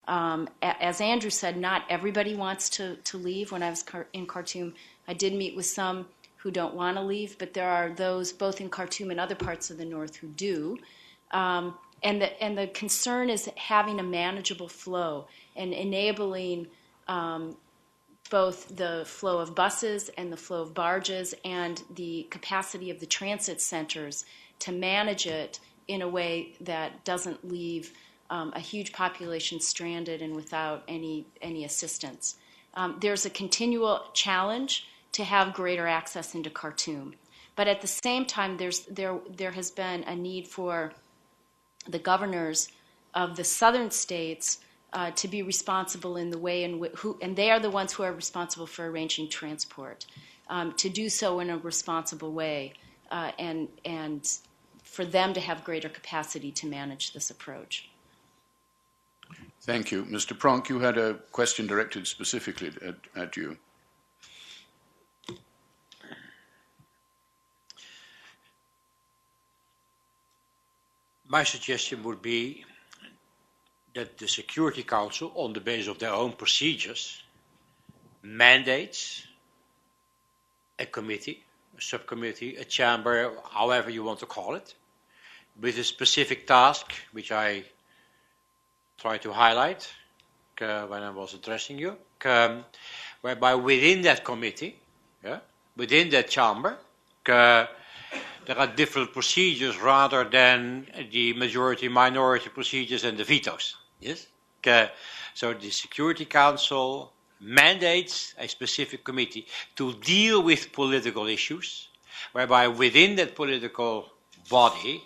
As Andrew said, not everybody wants to leave. When I was in Khartoum, I did meet with some who don't want to leave, but there are those both in Khartoum and other parts of the north who do. And the concern is having a manageable flow and enabling both the flow of buses and the flow of barges and the capacity of the transit centers to manage it in a way that doesn't leave a huge population stranded and without any assistance. There's a continual challenge to have greater access into Khartoum. But at the same time, there has been a need for the governors of the southern states to be responsible in the way and they are the ones who are responsible for arranging transport, to do so in a responsible way, and for them to have greater capacity to manage this approach. Thank you. Mr. Pronk, you had a question directed specifically at you. My suggestion would be that the Security Council, on the basis of their own procedures, mandates a committee, a subcommittee, a chamber, however you want to call it, with a specific task, which I tried to highlight when I was addressing you, whereby within that committee, within that chamber, there are different procedures rather than the majority-minority procedures and the vetoes. Yes. So the Security Council mandates a specific committee to deal with political issues, whereby within that political body,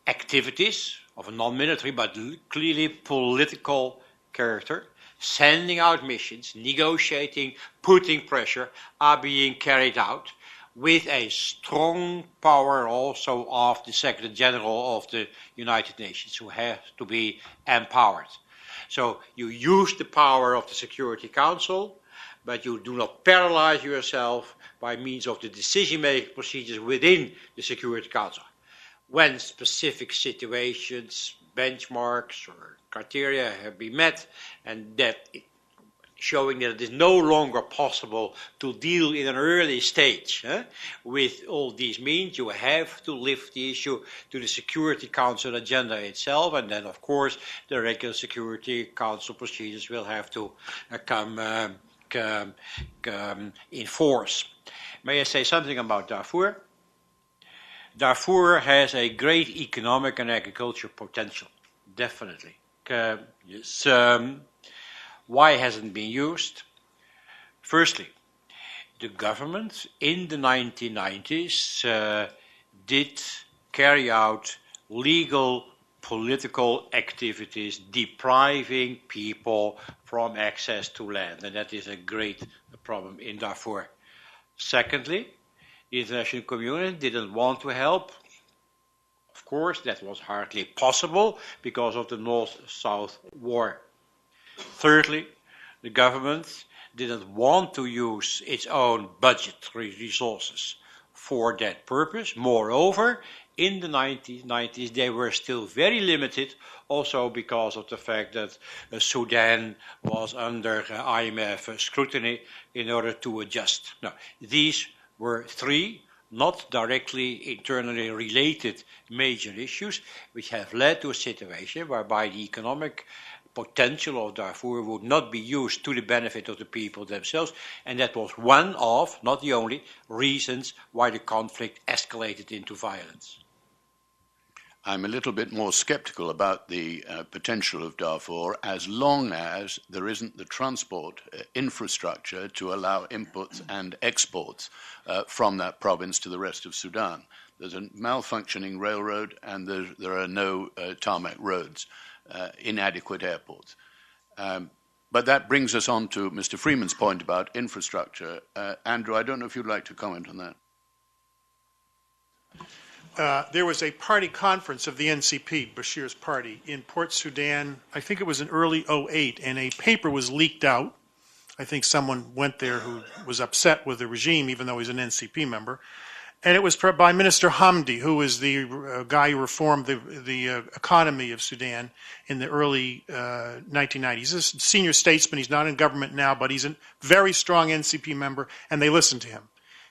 activities of a non-military but clearly political character, sending out missions, negotiating, putting pressure, are being carried out with a strong power also of the Secretary General of the United Nations, who has to be empowered. So you use the power of the Security Council, but you do not paralyze yourself by means of the decision-making procedures within the Security Council. When specific situations, benchmarks or criteria have been met, and that showing that it is no longer possible to deal in an early stage with all these means, you have to lift the issue to the Security Council agenda itself, and then of course the regular Security Council procedures will have to come in force. May I say something about Darfur? Darfur has a great economic and agricultural potential, definitely. Yes, why hasn't it been used? Firstly, the government in the 1990s did carry out legal political activities depriving people from access to land, and that is a great problem in Darfur. Secondly, the international community didn't want to help. Of course, that was hardly possible because of the North-South war. Thirdly, the government didn't want to use its own budgetary resources for that purpose. Moreover, in the 1990s, they were still very limited, also because of the fact that Sudan was under IMF scrutiny in order to adjust. Now, these were three not directly internally related major issues, which have led to a situation whereby the economic potential of Darfur would not be used to the benefit of the people themselves, and that was one of, not the only, reasons why the conflict escalated into violence. I'm a little bit more skeptical about the potential of Darfur as long as there isn't the transport infrastructure to allow inputs and exports from that province to the rest of Sudan. There's a malfunctioning railroad and there are no tarmac roads. Inadequate airports. But that brings us on to Mr. Freeman's point about infrastructure. Andrew, I don't know if you'd like to comment on that. There was a party conference of the NCP, Bashir's party, in Port Sudan, I think it was in early 2008, and a paper was leaked out. I think someone went there who was upset with the regime, even though he's an NCP member. And it was by Minister Hamdi, who was the guy who reformed the economy of Sudan in the early 1990s. He's a senior statesman. He's not in government now, but he's a very strong NCP member, and they listened to him.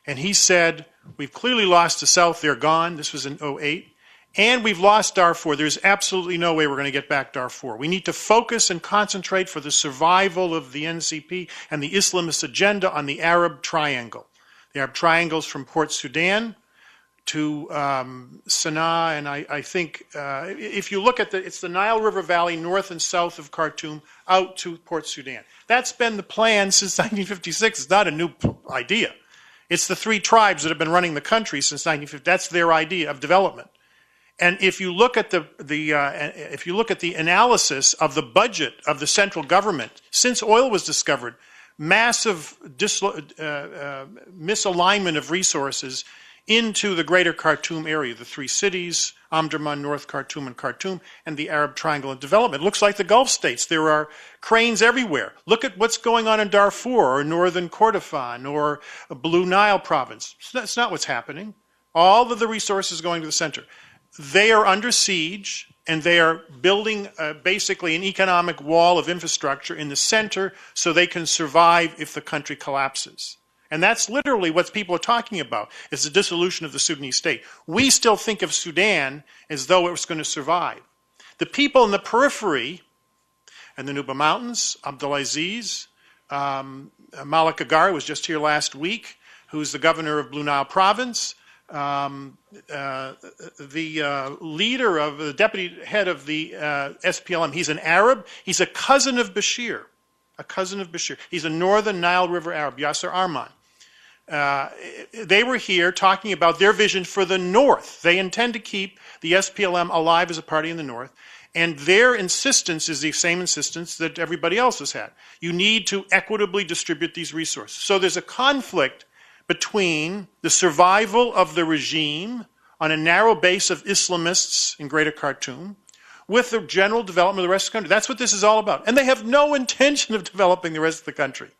And he said, we've clearly lost the South. They're gone. This was in 2008. And we've lost Darfur. There's absolutely no way we're going to get back Darfur. We need to focus and concentrate for the survival of the NCP and the Islamist agenda on the Arab Triangle. The Arab Triangle's from Port Sudan to Sana'a, and I think if you look at it's the Nile River Valley north and south of Khartoum out to Port Sudan. That's been the plan since 1956. It's not a new idea. It's the three tribes that have been running the country since 1950. That's their idea of development. And if you look at the analysis of the budget of the central government since oil was discovered, massive misalignment of resources into the greater Khartoum area, the three cities, Omdurman, North Khartoum, and the Arab Triangle of Development. It looks like the Gulf states. There are cranes everywhere. Look at what's going on in Darfur or northern Kordofan or Blue Nile province. That's not what's happening. All of the resources going to the center. They are under siege, and they are building basically an economic wall of infrastructure in the center so they can survive if the country collapses. And that's literally what people are talking about, is the dissolution of the Sudanese state. We still think of Sudan as though it was going to survive. The people in the periphery, and the Nuba Mountains, Abdulaziz, Malik Agar was just here last week, who's the governor of Blue Nile province, the leader of the deputy head of the SPLM, he's an Arab. He's a cousin of Bashir. He's a northern Nile River Arab, Yasser Arman. They were here talking about their vision for the North. They intend to keep the SPLM alive as a party in the North. And their insistence is the same insistence that everybody else has had. You need to equitably distribute these resources. So there's a conflict between the survival of the regime on a narrow base of Islamists in Greater Khartoum with the general development of the rest of the country. That's what this is all about. And they have no intention of developing the rest of the country.